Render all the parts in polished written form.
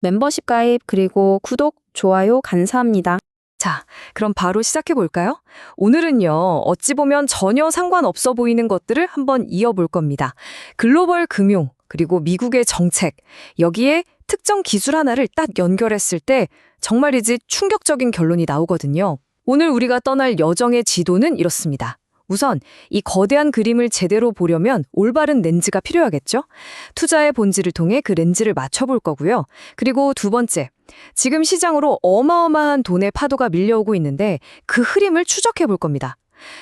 멤버십 가입 그리고 구독, 좋아요 감사합니다. 자, 그럼 바로 시작해 볼까요? 오늘은요, 어찌 보면 전혀 상관없어 보이는 것들을 한번 이어볼 겁니다. 글로벌 금융, 그리고 미국의 정책, 여기에 특정 기술 하나를 딱 연결했을 때 정말이지 충격적인 결론이 나오거든요. 오늘 우리가 떠날 여정의 지도는 이렇습니다. 우선 이 거대한 그림을 제대로 보려면 올바른 렌즈가 필요하겠죠? 투자의 본질을 통해 그 렌즈를 맞춰볼 거고요. 그리고 두 번째, 지금 시장으로 어마어마한 돈의 파도가 밀려오고 있는데 그 흐름을 추적해 볼 겁니다.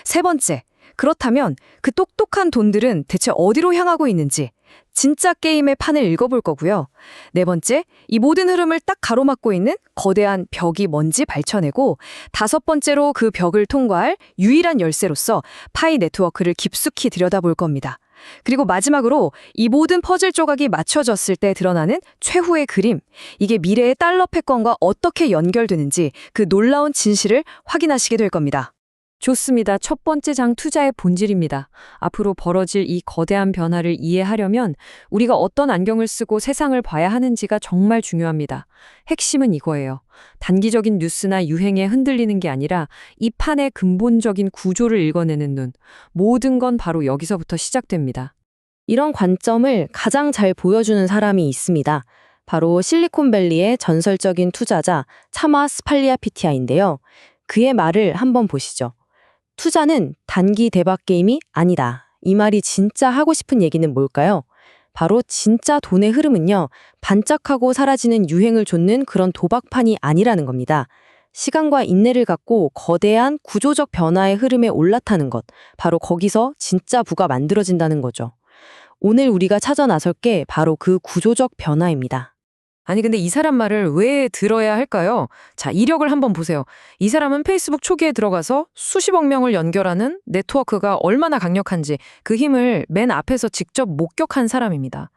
세 번째, 그렇다면 그 똑똑한 돈들은 대체 어디로 향하고 있는지 진짜 게임의 판을 읽어볼 거고요. 네 번째, 이 모든 흐름을 딱 가로막고 있는 거대한 벽이 뭔지 밝혀내고 다섯 번째로 그 벽을 통과할 유일한 열쇠로서 파이 네트워크를 깊숙이 들여다볼 겁니다. 그리고 마지막으로 이 모든 퍼즐 조각이 맞춰졌을 때 드러나는 최후의 그림, 이게 미래의 달러 패권과 어떻게 연결되는지 그 놀라운 진실을 확인하시게 될 겁니다. 좋습니다. 첫 번째 장 투자의 본질입니다. 앞으로 벌어질 이 거대한 변화를 이해하려면 우리가 어떤 안경을 쓰고 세상을 봐야 하는지가 정말 중요합니다. 핵심은 이거예요. 단기적인 뉴스나 유행에 흔들리는 게 아니라 이 판의 근본적인 구조를 읽어내는 눈. 모든 건 바로 여기서부터 시작됩니다. 이런 관점을 가장 잘 보여주는 사람이 있습니다. 바로 실리콘밸리의 전설적인 투자자 차마 스팔리아피티아인데요. 그의 말을 한번 보시죠. 투자는 단기 대박 게임이 아니다. 이 말이 진짜 하고 싶은 얘기는 뭘까요? 바로 진짜 돈의 흐름은요, 반짝하고 사라지는 유행을 좇는 그런 도박판이 아니라는 겁니다. 시간과 인내를 갖고 거대한 구조적 변화의 흐름에 올라타는 것, 바로 거기서 진짜 부가 만들어진다는 거죠. 오늘 우리가 찾아 나설 게 바로 그 구조적 변화입니다. 아니, 근데 이 사람 말을 왜 들어야 할까요? 자, 이력을 한번 보세요. 이 사람은 페이스북 초기에 들어가서 수십억 명을 연결하는 네트워크가 얼마나 강력한지 그 힘을 맨 앞에서 직접 목격한 사람입니다.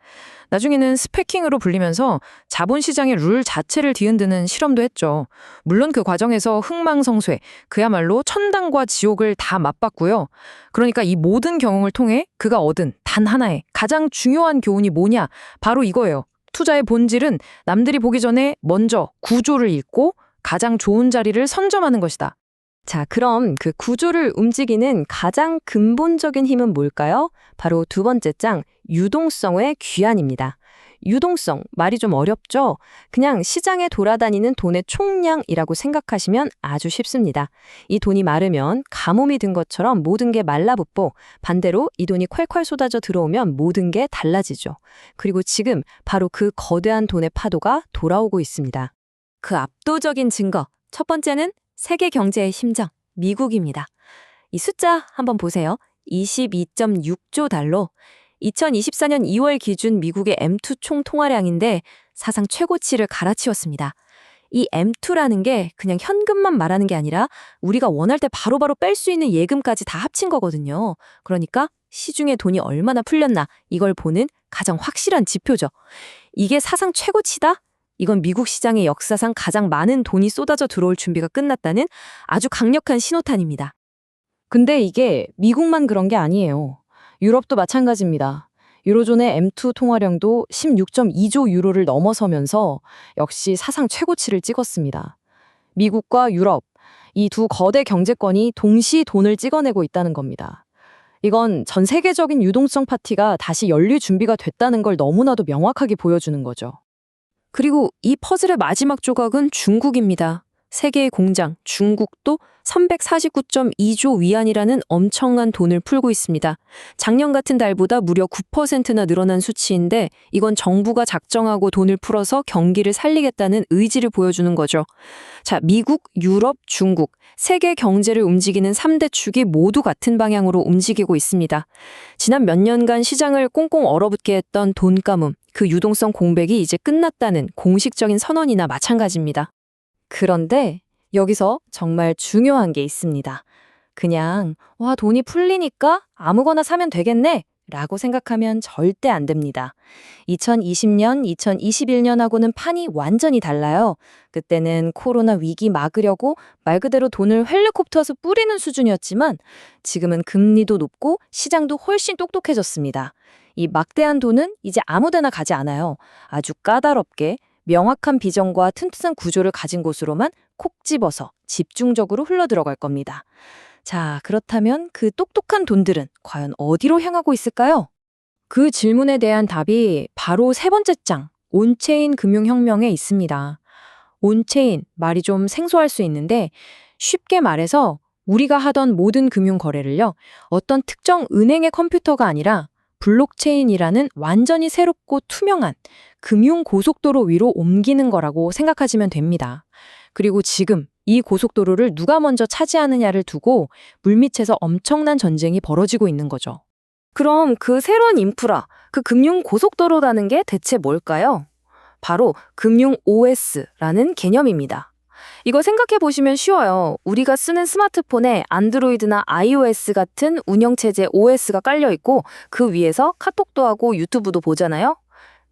나중에는 스패킹으로 불리면서 자본시장의 룰 자체를 뒤흔드는 실험도 했죠. 물론 그 과정에서 흥망성쇠, 그야말로 천당과 지옥을 다 맛봤고요. 그러니까 이 모든 경험을 통해 그가 얻은 단 하나의 가장 중요한 교훈이 뭐냐? 바로 이거예요. 투자의 본질은 남들이 보기 전에 먼저 구조를 읽고 가장 좋은 자리를 선점하는 것이다. 자, 그럼 그 구조를 움직이는 가장 근본적인 힘은 뭘까요? 바로 두 번째 장, 유동성의 귀환입니다. 유동성, 말이 좀 어렵죠? 그냥 시장에 돌아다니는 돈의 총량이라고 생각하시면 아주 쉽습니다. 이 돈이 마르면 가뭄이 든 것처럼 모든 게 말라붙고 반대로 이 돈이 콸콸 쏟아져 들어오면 모든 게 달라지죠. 그리고 지금 바로 그 거대한 돈의 파도가 돌아오고 있습니다. 그 압도적인 증거, 첫 번째는 세계 경제의 심장, 미국입니다. 이 숫자 한번 보세요. 22.6조 달러. 2024년 2월 기준 미국의 M2 총 통화량인데 사상 최고치를 갈아치웠습니다. 이 M2라는 게 그냥 현금만 말하는 게 아니라 우리가 원할 때 바로바로 뺄 수 있는 예금까지 다 합친 거거든요. 그러니까 시중에 돈이 얼마나 풀렸나 이걸 보는 가장 확실한 지표죠. 이게 사상 최고치다? 이건 미국 시장의 역사상 가장 많은 돈이 쏟아져 들어올 준비가 끝났다는 아주 강력한 신호탄입니다. 근데 이게 미국만 그런 게 아니에요. 유럽도 마찬가지입니다. 유로존의 M2 통화량도 16.2조 유로를 넘어서면서 역시 사상 최고치를 찍었습니다. 미국과 유럽, 이 두 거대 경제권이 동시 돈을 찍어내고 있다는 겁니다. 이건 전 세계적인 유동성 파티가 다시 열릴 준비가 됐다는 걸 너무나도 명확하게 보여주는 거죠. 그리고 이 퍼즐의 마지막 조각은 중국입니다. 세계의 공장, 중국도 349.2조 위안이라는 엄청난 돈을 풀고 있습니다. 작년 같은 달보다 무려 9%나 늘어난 수치인데 이건 정부가 작정하고 돈을 풀어서 경기를 살리겠다는 의지를 보여주는 거죠. 자, 미국, 유럽, 중국, 세계 경제를 움직이는 3대 축이 모두 같은 방향으로 움직이고 있습니다. 지난 몇 년간 시장을 꽁꽁 얼어붙게 했던 돈 가뭄, 그 유동성 공백이 이제 끝났다는 공식적인 선언이나 마찬가지입니다. 그런데 여기서 정말 중요한 게 있습니다. 그냥 와, 돈이 풀리니까 아무거나 사면 되겠네 라고 생각하면 절대 안 됩니다. 2020년, 2021년하고는 판이 완전히 달라요. 그때는 코로나 위기 막으려고 말 그대로 돈을 헬리콥터에서 뿌리는 수준이었지만 지금은 금리도 높고 시장도 훨씬 똑똑해졌습니다. 이 막대한 돈은 이제 아무데나 가지 않아요. 아주 까다롭게 명확한 비전과 튼튼한 구조를 가진 곳으로만 콕 집어서 집중적으로 흘러들어갈 겁니다. 자, 그렇다면 그 똑똑한 돈들은 과연 어디로 향하고 있을까요? 그 질문에 대한 답이 바로 세 번째 장, 온체인 금융혁명에 있습니다. 온체인, 말이 좀 생소할 수 있는데 쉽게 말해서 우리가 하던 모든 금융 거래를요, 어떤 특정 은행의 컴퓨터가 아니라 블록체인이라는 완전히 새롭고 투명한 금융 고속도로 위로 옮기는 거라고 생각하시면 됩니다. 그리고 지금 이 고속도로를 누가 먼저 차지하느냐를 두고 물밑에서 엄청난 전쟁이 벌어지고 있는 거죠. 그럼 그 새로운 인프라, 그 금융 고속도로라는 게 대체 뭘까요? 바로 금융 OS라는 개념입니다. 이거 생각해 보시면 쉬워요. 우리가 쓰는 스마트폰에 안드로이드나 iOS 같은 운영체제 OS가 깔려 있고 그 위에서 카톡도 하고 유튜브도 보잖아요.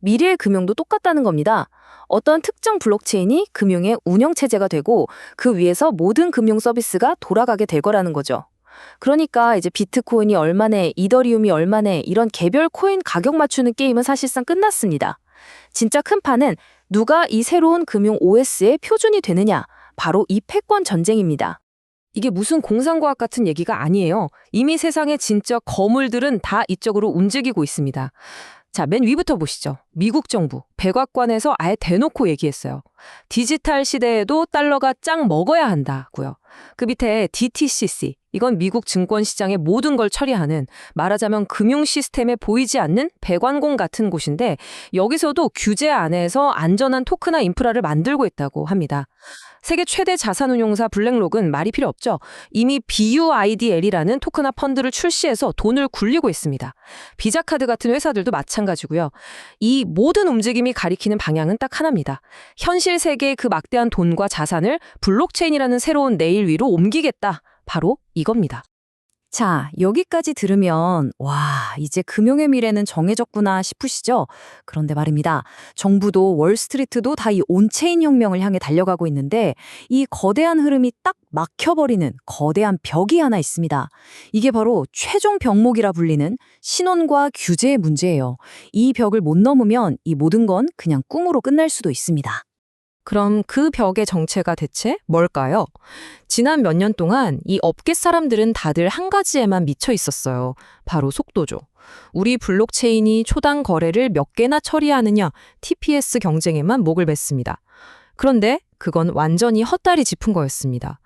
미래의 금융도 똑같다는 겁니다. 어떤 특정 블록체인이 금융의 운영체제가 되고 그 위에서 모든 금융 서비스가 돌아가게 될 거라는 거죠. 그러니까 이제 비트코인이 얼마네, 이더리움이 얼마네 이런 개별 코인 가격 맞추는 게임은 사실상 끝났습니다. 진짜 큰 판은 누가 이 새로운 금융 OS의 표준이 되느냐, 바로 이 패권 전쟁입니다. 이게 무슨 공상과학 같은 얘기가 아니에요. 이미 세상의 진짜 거물들은 다 이쪽으로 움직이고 있습니다. 자, 맨 위부터 보시죠. 미국 정부, 백악관에서 아예 대놓고 얘기했어요. 디지털 시대에도 달러가 짱 먹어야 한다고요. 그 밑에 DTCC, 이건 미국 증권시장의 모든 걸 처리하는, 말하자면 금융 시스템에 보이지 않는 배관공 같은 곳인데 여기서도 규제 안에서 안전한 토크나 인프라를 만들고 있다고 합니다. 세계 최대 자산운용사 블랙록은 말이 필요 없죠. 이미 BUIDL이라는 토크나 펀드를 출시해서 돈을 굴리고 있습니다. 비자카드 같은 회사들도 마찬가지고요. 이 모든 움직임이 가리키는 방향은 딱 하나입니다. 현실 세계의 그 막대한 돈과 자산을 블록체인이라는 새로운 내일 위로 옮기겠다. 바로 이겁니다. 자, 여기까지 들으면 와, 이제 금융의 미래는 정해졌구나 싶으시죠? 그런데 말입니다. 정부도 월스트리트도 다 이 온체인 혁명을 향해 달려가고 있는데 이 거대한 흐름이 딱 막혀버리는 거대한 벽이 하나 있습니다. 이게 바로 최종 병목이라 불리는 신원과 규제의 문제예요. 이 벽을 못 넘으면 이 모든 건 그냥 꿈으로 끝날 수도 있습니다. 그럼 그 벽의 정체가 대체 뭘까요? 지난 몇 년 동안 이 업계 사람들은 다들 한 가지에만 미쳐 있었어요. 바로 속도죠. 우리 블록체인이 초당 거래를 몇 개나 처리하느냐, TPS 경쟁에만 목을 맸습니다. 그런데 그건 완전히 헛다리 짚은 거였습니다.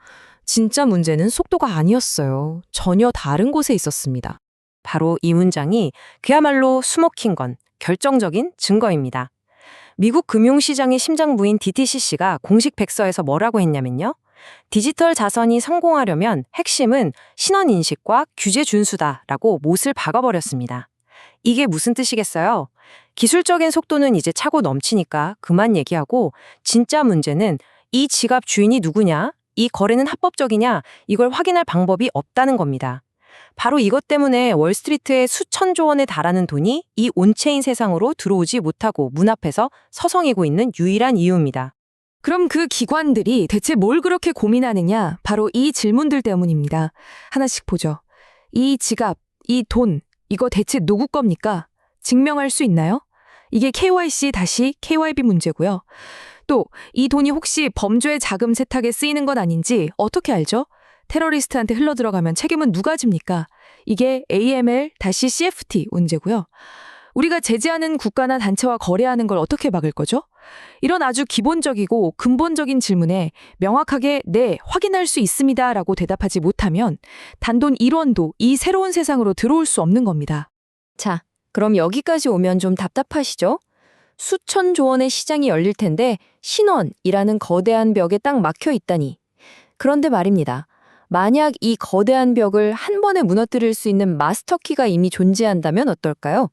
진짜 문제는 속도가 아니었어요. 전혀 다른 곳에 있었습니다. 바로 이 문장이 그야말로 숨어킨 건 결정적인 증거입니다. 미국 금융시장의 심장부인 DTCC가 공식 백서에서 뭐라고 했냐면요. 디지털 자선이 성공하려면 핵심은 신원인식과 규제 준수다라고 못을 박아버렸습니다. 이게 무슨 뜻이겠어요? 기술적인 속도는 이제 차고 넘치니까 그만 얘기하고 진짜 문제는 이 지갑 주인이 누구냐, 이 거래는 합법적이냐 이걸 확인할 방법이 없다는 겁니다. 바로 이것 때문에 월스트리트에 수천조 원에 달하는 돈이 이 온체인 세상으로 들어오지 못하고 문 앞에서 서성이고 있는 유일한 이유입니다. 그럼 그 기관들이 대체 뭘 그렇게 고민하느냐? 바로 이 질문들 때문입니다. 하나씩 보죠. 이 지갑, 이 돈, 이거 대체 누구 겁니까? 증명할 수 있나요? 이게 KYC 다시 KYB 문제고요. 또 이 돈이 혹시 범죄 자금 세탁에 쓰이는 건 아닌지 어떻게 알죠? 테러리스트한테 흘러들어가면 책임은 누가 집니까? 이게 AML 다시 CFT 문제고요. 우리가 제재하는 국가나 단체와 거래하는 걸 어떻게 막을 거죠? 이런 아주 기본적이고 근본적인 질문에 명확하게 네, 확인할 수 있습니다 라고 대답하지 못하면 단돈 1원도 이 새로운 세상으로 들어올 수 없는 겁니다. 자, 그럼 여기까지 오면 좀 답답하시죠? 수천조 원의 시장이 열릴 텐데 신원이라는 거대한 벽에 딱 막혀 있다니. 그런데 말입니다. 만약 이 거대한 벽을 한 번에 무너뜨릴 수 있는 마스터키가 이미 존재한다면 어떨까요?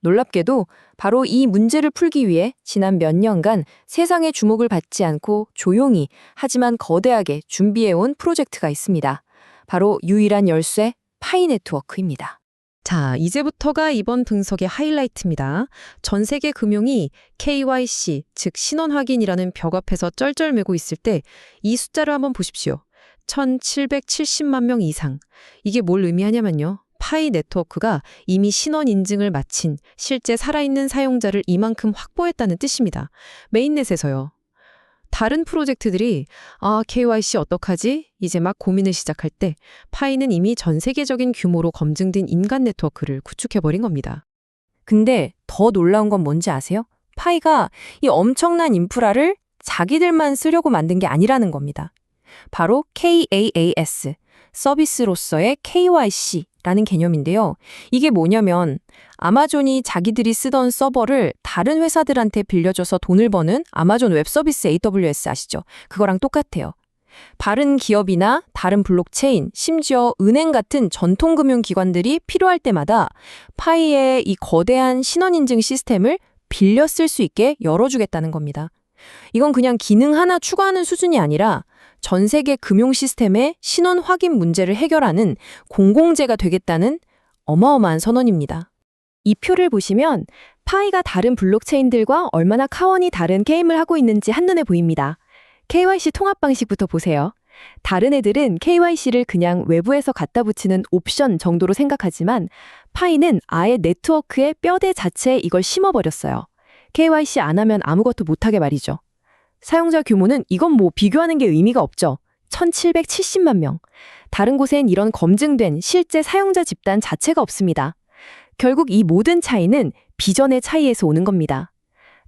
놀랍게도 바로 이 문제를 풀기 위해 지난 몇 년간 세상의 주목을 받지 않고 조용히 하지만 거대하게 준비해온 프로젝트가 있습니다. 바로 유일한 열쇠 파이 네트워크입니다. 자, 이제부터가 이번 분석의 하이라이트입니다. 전 세계 금융이 KYC, 즉 신원 확인이라는 벽 앞에서 쩔쩔매고 있을 때 이 숫자를 한번 보십시오. 1770만 명 이상. 이게 뭘 의미하냐면요. 파이 네트워크가 이미 신원 인증을 마친 실제 살아있는 사용자를 이만큼 확보했다는 뜻입니다. 메인넷에서요. 다른 프로젝트들이 KYC 어떡하지? 이제 막 고민을 시작할 때 파이는 이미 전 세계적인 규모로 검증된 인간 네트워크를 구축해버린 겁니다. 근데 더 놀라운 건 뭔지 아세요? 파이가 이 엄청난 인프라를 자기들만 쓰려고 만든 게 아니라는 겁니다. 바로 KAAS, 서비스로서의 KYC라는 개념인데요. 이게 뭐냐면 아마존이 자기들이 쓰던 서버를 다른 회사들한테 빌려줘서 돈을 버는 아마존 웹 서비스 AWS 아시죠? 그거랑 똑같아요. 다른 기업이나 다른 블록체인, 심지어 은행 같은 전통금융기관들이 필요할 때마다 파이의 이 거대한 신원인증 시스템을 빌려 쓸 수 있게 열어주겠다는 겁니다. 이건 그냥 기능 하나 추가하는 수준이 아니라 전 세계 금융 시스템의 신원 확인 문제를 해결하는 공공재가 되겠다는 어마어마한 선언입니다. 이 표를 보시면 파이가 다른 블록체인들과 얼마나 차원이 다른 게임을 하고 있는지 한눈에 보입니다. KYC 통합 방식부터 보세요. 다른 애들은 KYC를 그냥 외부에서 갖다 붙이는 옵션 정도로 생각하지만 파이는 아예 네트워크의 뼈대 자체에 이걸 심어버렸어요. KYC 안 하면 아무것도 못하게 말이죠. 사용자 규모는 이건 뭐 비교하는 게 의미가 없죠. 1770만 명. 다른 곳엔 이런 검증된 실제 사용자 집단 자체가 없습니다. 결국 이 모든 차이는 비전의 차이에서 오는 겁니다.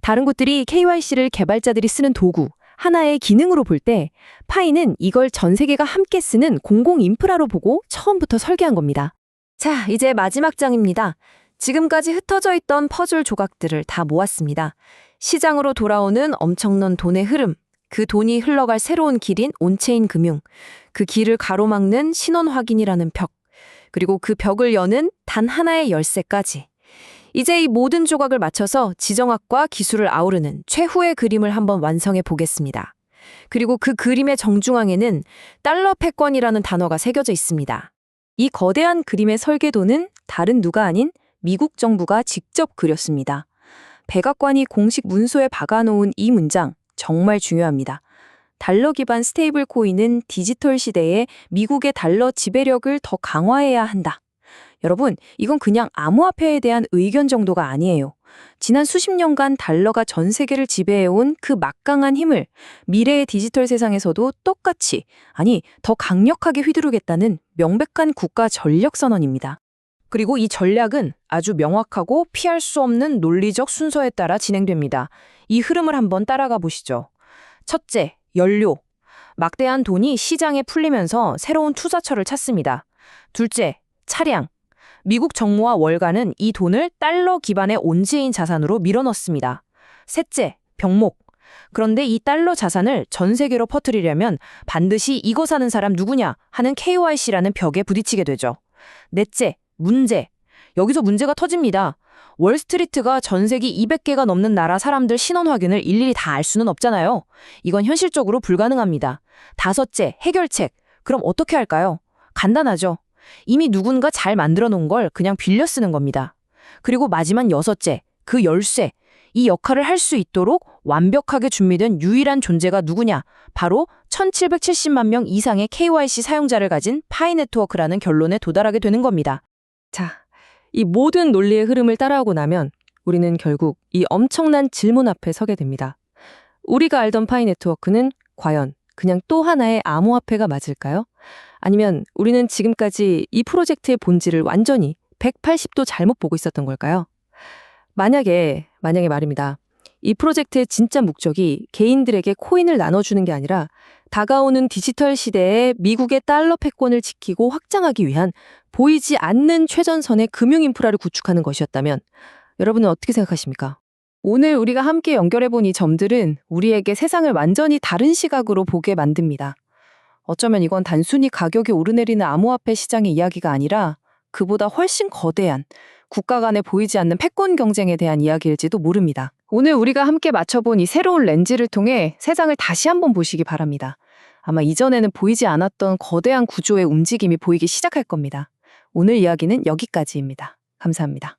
다른 곳들이 KYC를 개발자들이 쓰는 도구, 하나의 기능으로 볼 때 파이는 이걸 전 세계가 함께 쓰는 공공 인프라로 보고 처음부터 설계한 겁니다. 자, 이제 마지막 장입니다. 지금까지 흩어져 있던 퍼즐 조각들을 다 모았습니다. 시장으로 돌아오는 엄청난 돈의 흐름, 그 돈이 흘러갈 새로운 길인 온체인 금융, 그 길을 가로막는 신원 확인이라는 벽, 그리고 그 벽을 여는 단 하나의 열쇠까지. 이제 이 모든 조각을 맞춰서 지정학과 기술을 아우르는 최후의 그림을 한번 완성해 보겠습니다. 그리고 그 그림의 정중앙에는 달러 패권이라는 단어가 새겨져 있습니다. 이 거대한 그림의 설계도는 다른 누가 아닌 미국 정부가 직접 그렸습니다. 백악관이 공식 문서에 박아놓은 이 문장 정말 중요합니다. 달러 기반 스테이블 코인은 디지털 시대에 미국의 달러 지배력을 더 강화해야 한다. 여러분, 이건 그냥 암호화폐에 대한 의견 정도가 아니에요. 지난 수십 년간 달러가 전 세계를 지배해온 그 막강한 힘을 미래의 디지털 세상에서도 똑같이, 아니 더 강력하게 휘두르겠다는 명백한 국가 전략 선언입니다. 그리고 이 전략은 아주 명확하고 피할 수 없는 논리적 순서에 따라 진행됩니다. 이 흐름을 한번 따라가 보시죠. 첫째, 연료. 막대한 돈이 시장에 풀리면서 새로운 투자처를 찾습니다. 둘째, 차량. 미국 정부와 월가는 이 돈을 달러 기반의 온체인 자산으로 밀어넣습니다. 셋째, 병목. 그런데 이 달러 자산을 전 세계로 퍼뜨리려면 반드시 이거 사는 사람 누구냐 하는 KYC라는 벽에 부딪히게 되죠. 넷째, 문제. 여기서 문제가 터집니다. 월스트리트가 전 세계 200개가 넘는 나라 사람들 신원 확인을 일일이 다 알 수는 없잖아요. 이건 현실적으로 불가능합니다. 다섯째, 해결책. 그럼 어떻게 할까요? 간단하죠. 이미 누군가 잘 만들어 놓은 걸 그냥 빌려 쓰는 겁니다. 그리고 마지막 여섯째, 그 열쇠. 이 역할을 할 수 있도록 완벽하게 준비된 유일한 존재가 누구냐? 바로 1770만 명 이상의 KYC 사용자를 가진 파이 네트워크라는 결론에 도달하게 되는 겁니다. 자, 이 모든 논리의 흐름을 따라오고 나면 우리는 결국 이 엄청난 질문 앞에 서게 됩니다. 우리가 알던 파이 네트워크는 과연 그냥 또 하나의 암호화폐가 맞을까요? 아니면 우리는 지금까지 이 프로젝트의 본질을 완전히 180도 잘못 보고 있었던 걸까요? 만약에 말입니다. 이 프로젝트의 진짜 목적이 개인들에게 코인을 나눠주는 게 아니라 다가오는 디지털 시대에 미국의 달러 패권을 지키고 확장하기 위한 보이지 않는 최전선의 금융 인프라를 구축하는 것이었다면 여러분은 어떻게 생각하십니까? 오늘 우리가 함께 연결해본 이 점들은 우리에게 세상을 완전히 다른 시각으로 보게 만듭니다. 어쩌면 이건 단순히 가격이 오르내리는 암호화폐 시장의 이야기가 아니라 그보다 훨씬 거대한 국가 간에 보이지 않는 패권 경쟁에 대한 이야기일지도 모릅니다. 오늘 우리가 함께 맞춰본 이 새로운 렌즈를 통해 세상을 다시 한번 보시기 바랍니다. 아마 이전에는 보이지 않았던 거대한 구조의 움직임이 보이기 시작할 겁니다. 오늘 이야기는 여기까지입니다. 감사합니다.